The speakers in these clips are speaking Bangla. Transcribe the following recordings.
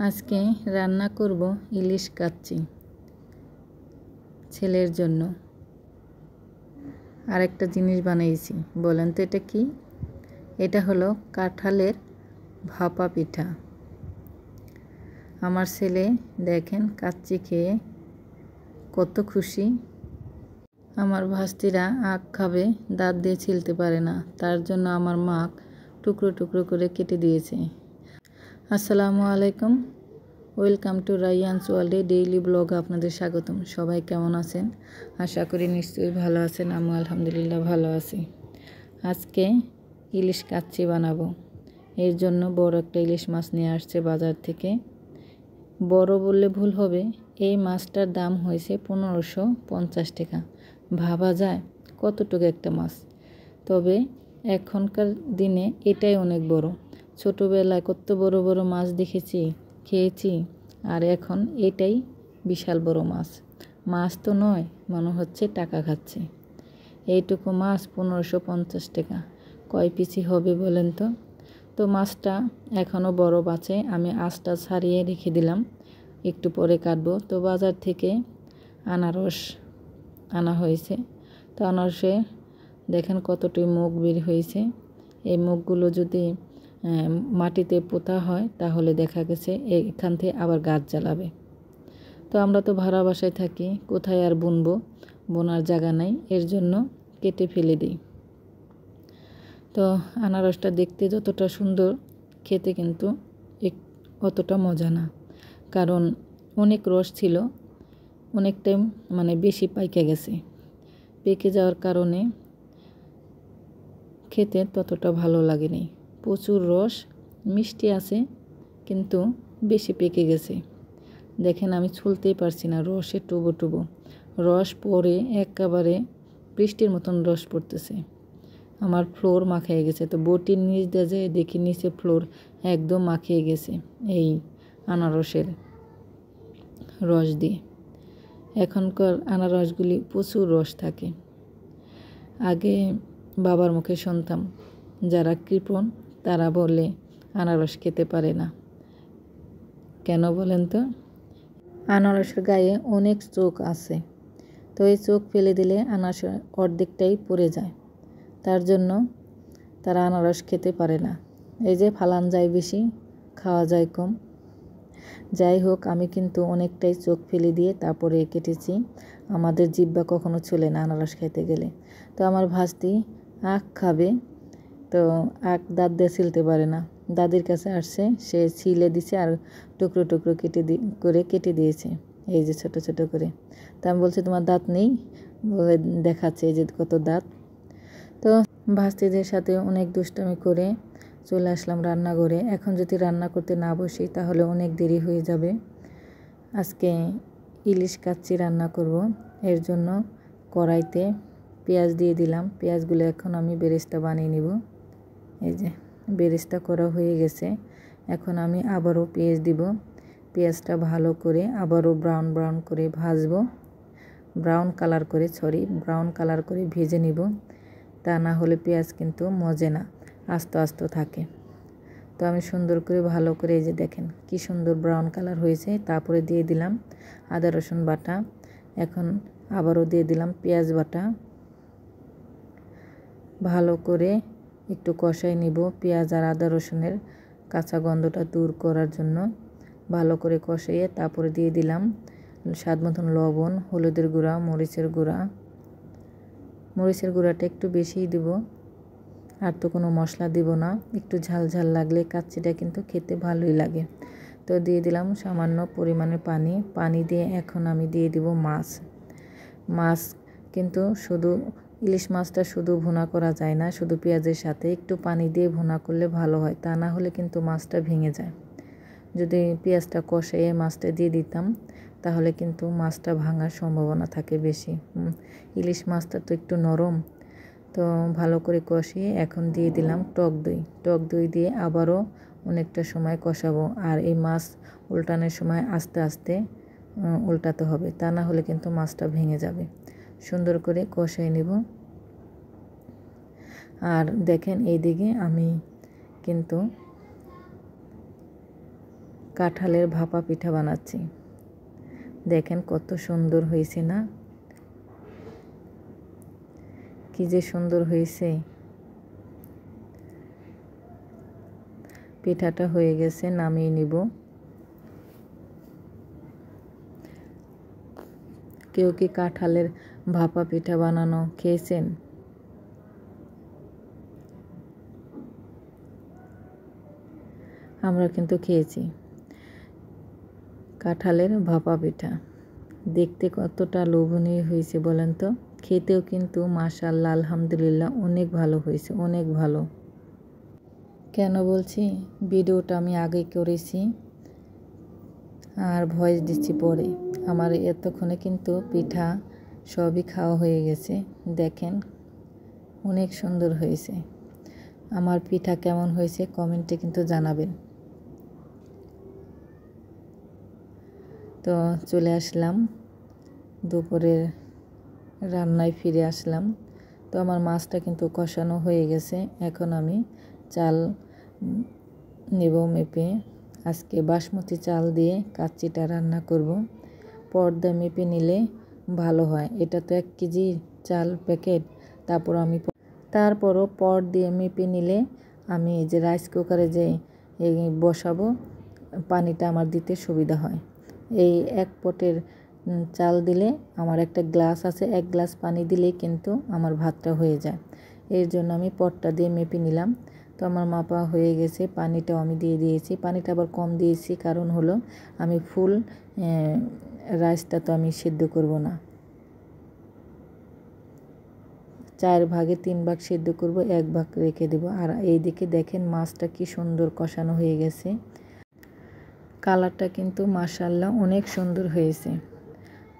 আজকে রান্না করব ইলিশ কাচ্চি ছেলের জন্য। আরেকটা জিনিস বানিয়েছি, বলেন তো এটা কি? এটা হলো কাঁঠালের ভাপা পিঠা। আমার ছেলে দেখেন কাচ্চি খেয়ে কত খুশি। আমার ভাস্তিরা আখ খাবে, দাঁত দিয়ে ছিলতে পারে না, তার জন্য আমার মা টুকরো টুকরো করে কেটে দিয়েছে। আসসালামু আলাইকুম, ওয়েলকাম টু রাইয়ানস ওয়ার্ল্ডে ডেইলি ব্লগ। আপনাদের স্বাগতম। সবাই কেমন আছেন? আশা করি নিশ্চয়ই ভালো আছেন। আমি আলহামদুলিল্লাহ ভালো আছি। আজকে ইলিশ কাচ্চি বানাবো। এর জন্য বড় একটা ইলিশ মাছ নিয়ে আসছে বাজার থেকে। বড় বললে ভুল হবে, এই মাছটার দাম হয়েছে 1550 টাকা। ভাবা যায় কতটুকু একটা মাছ। তবে এখনকার দিনে এটাই অনেক বড়। ছোটোবেলায় কত বড় বড় মাছ দেখেছি, খেয়েছি, আর এখন এটাই বিশাল বড় মাছ। মাছ তো নয়, মনে হচ্ছে টাকা খাচ্ছে। এইটুকু মাছ 1550 টাকা। কয় পিসি হবে বলেন তো? তো মাছটা এখনও বড় আছে, আমি আঁচটা ছাড়িয়ে রেখে দিলাম, একটু পরে কাটবো। তো বাজার থেকে আনারস আনা হয়েছে। তো আনারসে দেখেন কতটি মুখ বের হয়েছে। এই মুখগুলো যদি মাটিতে পোতা হয় তাহলে দেখা গেছে এখান থেকে আবার গাছ জ্বালাবে। তো আমরা তো ভাড়া বাসায় থাকি, কোথায় আর বুনবো, বোনার জায়গা নাই, এর জন্য কেটে ফেলে দিই। তো আনারসটা দেখতে যতটা সুন্দর, খেতে কিন্তু অতটা মজা না, কারণ অনেক রস ছিল, অনেকটাই বেশি পাইকে গেছে। পেকে যাওয়ার কারণে খেতে ততটা ভালো লাগেনি। প্রচুর রস, মিষ্টি আছে, কিন্তু বেশি পেকে গেছে। দেখেন আমি ছুলতেই পারছি না, রসে টুবো টুবো রস পড়ে একেবারে বৃষ্টির মতন রস পড়তেছে। আমার ফ্লোর মাখিয়ে গেছে। তো বটির নিচ দিয়ে যায় দেখি নিচে ফ্লোর একদম মাখিয়ে গেছে এই আনারসের রস দিয়ে। এখনকার আনারসগুলি প্রচুর রস থাকে। আগে বাবার মুখে শুনতাম, যারা কৃপণ তারা বলে আনারস খেতে পারে না। কেন বলেন তো? আনারসের গায়ে অনেক চোখ আছে, তো এই চোখ ফেলে দিলে আনারসের অর্ধেকটাই পড়ে যায়, তার জন্য তারা আনারস খেতে পারে না। এই যে ফালান যায় বেশি, খাওয়া যায় কম। যাই হোক, আমি কিন্তু অনেকটাই চোখ ফেলে দিয়ে তারপরে কেটেছি। আমাদের জিহ্বা কখনো চলে না আনারস খেতে গেলে। তো আমার ভাস্তি আখ খাবে, তো আখ দাঁত দিয়ে ছিলতে পারে না। দাদির কাছে আসছে, সে ছিলে দিছে আর টুকরো টুকরো কেটে দিয়েছে, এই যে ছোট ছোট করে। তা আমি বলছি তোমার দাঁত নেই, বলে দেখাচ্ছে এই যে কত দাঁত। তো ভাস্তিদের সাথে অনেক দুষ্টামি করে চলে আসলাম রান্নাঘরে। এখন যদি রান্না করতে না বসি তাহলে অনেক দেরি হয়ে যাবে। আজকে ইলিশ কাচ্চি রান্না করব। এর জন্য কড়াইতে পেঁয়াজ দিয়ে দিলাম। পেঁয়াজগুলো এখন আমি বেরেস্তা বানিয়ে নিব। এই যে বেরেস্তা করা হয়ে গেছে। এখন আমি আবারও পেঁয়াজ দিব। পেঁয়াজটা ভালো করে আবারও ব্রাউন করে ভাজবো। ব্রাউন কালার করে ভেজে নিব। তা না হলে পেঁয়াজ কিন্তু মজে না, আস্ত আস্ত থাকে। তো আমি সুন্দর করে ভালো করে, এই যে দেখেন কি সুন্দর ব্রাউন কালার হয়েছে। তারপরে দিয়ে দিলাম আদা রসুন বাটা। এখন আবারও দিয়ে দিলাম পেঁয়াজ বাটা। ভালো করে একটু কষাই নিব। পেঁয়াজ আর আদা রসুনের কাঁচা গন্ধটা দূর করার জন্য ভালো করে কষাইয়ে তারপরে দিয়ে দিলাম স্বাদ মতন লবণ, হলুদের গুঁড়া, মরিচের গুঁড়াটা একটু বেশিই দিব। আর তো কোনো মশলা দিব না। একটু ঝাল ঝাল লাগলে কাচ্চিটা কিন্তু খেতে ভালোই লাগে। তো দিয়ে দিলাম সামান্য পরিমাণে পানি দিয়ে এখন আমি দিয়ে দিব মাছ। কিন্তু শুধু ইলিশ মাছটা শুধু ভুনা করা যায় না, শুধু পেঁয়াজের সাথে একটু পানি দিয়ে ভুনা করলে ভালো হয়, তা না হলে কিন্তু মাছটা ভেঙে যায়। যদি পেঁয়াজটা কষিয়ে মাছটা দিয়ে দিতাম তাহলে কিন্তু মাছটা ভাঙার সম্ভাবনা থাকে বেশি। ইলিশ মাছটা তো একটু নরম। তো ভালো করে কষিয়ে এখন দিয়ে দিলাম টক দই দিয়ে আবারও অনেকটা সময় কষাবো। আর এই মাছ উল্টানোর সময় আস্তে আস্তে উল্টাতে হবে, তা না হলে কিন্তু মাছটা ভেঙে যাবে। সুন্দর করে কষিয়ে নেব। আর দেখেন এইদিকে আমি কিন্তু কাঁঠালের ভাপা পিঠা বানাচ্ছি। দেখেন কত সুন্দর হয়েছে না, কি যে সুন্দর হয়েছে। পিঠাটা হয়ে গেছে, নামিয়ে নিব। কেউ কি কাঁঠালের ভাপা পিঠা বানানো খেয়েছেন? আমরা কিন্তু খেয়েছি কাঁঠালের ভাপা পিঠা। দেখতে কতটা লোভনীয় হয়েছে বলেন তো, খেতেও কিন্তু মাশাআল্লাহ আলহামদুলিল্লাহ অনেক ভালো হয়েছে, অনেক ভালো। কেন বলছি, ভিডিওটা আমি আগে করেছি আর ভয়েস দিচ্ছি পরে। আমার এতক্ষণে কিন্তু পিঠা সবই খাওয়া হয়ে গেছে। দেখেন অনেক সুন্দর হয়েছে। আমার পিঠা কেমন হয়েছে কমেন্টে কিন্তু জানাবেন। তো চলে আসলাম দুপুরের রান্নায় ফিরে আসলাম। তো আমার মাছটা কিন্তু কষানো হয়ে গেছে। এখন আমি চাল নেব মেপে। আজকে বাসমতি চাল দিয়ে কাচ্চিটা রান্না করব। পর্দা মেপে নিলে ভালো হয়। এটা তো 1 কেজি চাল প্যাকেট। তারপরও পট দিয়ে মেপে নিলে আমি এই যে রাইস কুকারে যে বসাবো, পানিটা আমার দিতে সুবিধা হয়। এই 1 পটের চাল দিলে আমার একটা গ্লাস আছে, 1 গ্লাস পানি দিলেই কিন্তু আমার ভাতটা হয়ে যায়। এর জন্য আমি পটটা দিয়ে মেপে নিলাম। তো আমার মাপা হয়ে গেছে, পানিটাও আমি দিয়ে দিয়েছি। পানিটা আবার কম দিয়েছি, কারণ হলো আমি ফুল রাইসটা তো আমি সিদ্ধ করব না, 4 ভাগে 3 ভাগ সিদ্ধ করব, 1 ভাগ রেখে দেব। আর এইদিকে দেখেন মাছটা কি সুন্দর কষানো হয়ে গেছে। কালারটা কিন্তু মাশাআল্লাহ অনেক সুন্দর হয়েছে।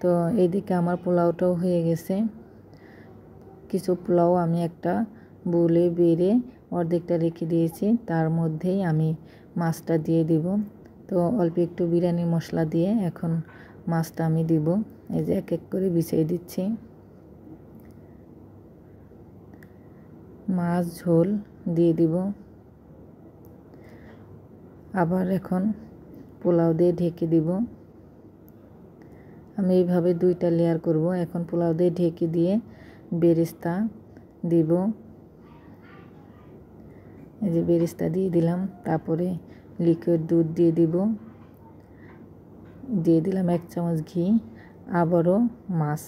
তো এইদিকে আমার পোলাওটাও হয়ে গেছে। কিছু পোলাও আমি একটা বলে বেড়ে অর্ধেকটা রেখে দিয়েছি, তার মধ্যেই আমি মাছটা দিয়ে দিব। তো অল্প একটু বিরিয়ানি মশলা দিয়ে এখন মাছটা আমি দিব। এই যে এক এক করে বিছিয়ে দিচ্ছি। মাছ ঝোল দিয়ে দিব। আবার এখন পোলাও দিয়ে ঢেকে দিব। আমি এইভাবে 2টা লেয়ার করব। এখন পোলাও দিয়ে ঢেকে দিয়ে বেরেস্তা দিব। এই যে বেরেস্তা দিয়ে দিলাম। তারপরে লিকুইড দুধ দিয়ে দিলাম 1 চামচ ঘি, আবারও মাছ।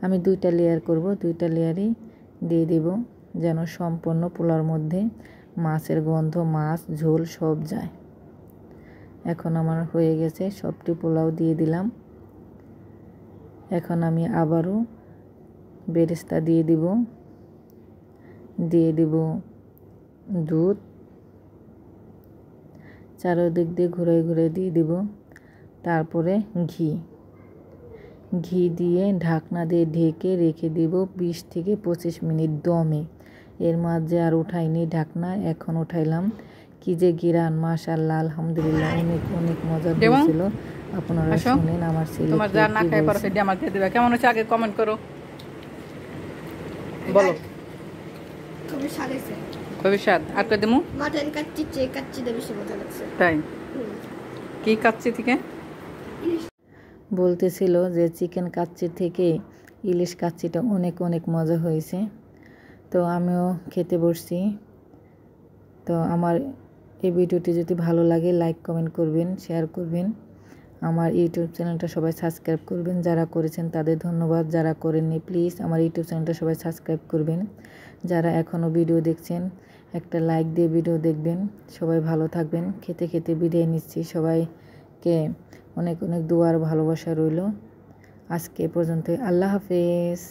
আমি 2টা লেয়ার করব, 2টা লেয়ারই দিয়ে দিব, যেন সম্পূর্ণ পোলাওর মধ্যে মাছের গন্ধ, মাছ ঝোল সব যায়। এখন আমার হয়ে গেছে, সবটি পোলাও দিয়ে দিলাম। এখন আমি আবারও বেরেস্তা দিয়ে দিব দুধ, চারদিক দিয়ে ঘুরে ঘুরে দিয়ে দিব। তারপরে ঘি দিয়ে ঢাকনা দিয়ে ঢেকে রেখে দিব 20 থেকে 25 মিনিট দমে। এর মাঝে আর উঠাইনি ঢাকনা, এখন উঠাইলাম। কি যে ঘিরান, মাশাআল্লাহ আলহামদুলিল্লাহ অনেক অনেক মজার হয়েছিল। আপনারা শুনেন আমার ছেলে তোমার যা না খাই পারো সেটা আমার দিয়ে দিবা। কেমন হচ্ছে আগে কমেন্ট করো, বলো। খুবই স্বাদ হয়েছে, খুবই স্বাদ। আর কে দিমু? মটন কাচ্চি চেয়ে কাচ্চিটা বেশি মজা লাগছে। তাই কি কাচ্চি থেকে বলতেছিল যে চিকেন কাচ্চি থেকে ইলিশ কাচ্চিটা অনেক অনেক মজা হয়েছে। তো আমিও খেতে বসছি। তো আমার এই ভিডিওটি যদি ভালো লাগে লাইক কমেন্ট করবেন, শেয়ার করবেন। আমার ইউটিউব চ্যানেলটা সবাই সাবস্ক্রাইব করবেন। যারা করেছেন তাদের ধন্যবাদ, যারা করেননি প্লিজ আমার ইউটিউব চ্যানেলটা সবাই সাবস্ক্রাইব করবেন। যারা এখনও ভিডিও দেখছেন একটা লাইক দিয়ে ভিডিও দেখবেন। সবাই ভালো থাকবেন। খেতে খেতে বিদায় নিচ্ছি। সবাইকে অনেক অনেক দোয়ার ভালোবাসা রইল। আজকে পর্যন্ত, আল্লাহ হাফেজ।